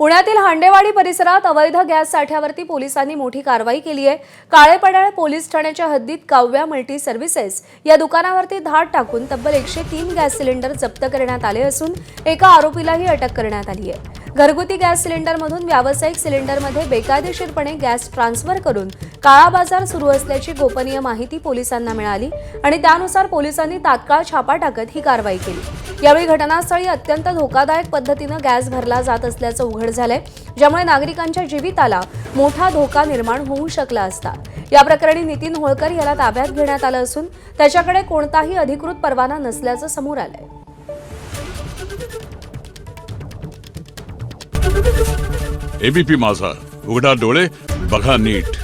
पुण्यातील हांडेवाडी परिसरात अवैध गॅस साठ्यावरती पोलिसांनी मोठी कारवाई केली आहे। काळेपडाळ पोलीस ठाण्याच्या हद्दीत काव्या मल्टी सर्व्हिसेस या दुकानावरती धाड टाकून तब्बल 103 गॅस सिलेंडर जप्त करण्यात आले असून एका आरोपीलाही अटक करण्यात आली आहे। घरगुती गॅस सिलेंडरमधून व्यावसायिक सिलेंडरमध्ये बेकायदेशीरपणे गॅस ट्रान्सफर करून काळा बाजार सुरू असल्याची गोपनीय माहिती पोलिसांना मिळाली आणि त्यानुसार पोलिसांनी तात्काळ छापा टाकत ही कारवाई केली। यावेळी घटनास्थळी अत्यंत धोकादायक पद्धतीने गॅस भरला जात असल्याचं उघड झालंय, ज्यामुळे नागरिकांच्या जीविताला मोठा धोका निर्माण होऊ शकला असता। या प्रकरणी नितीन होळकर याला ताब्यात घेण्यात आलं असून त्याच्याकडे कोणताही अधिकृत परवाना नसल्याचं समोर आलंय। एबीपी माझा, उघडा डोळे बघा नीट।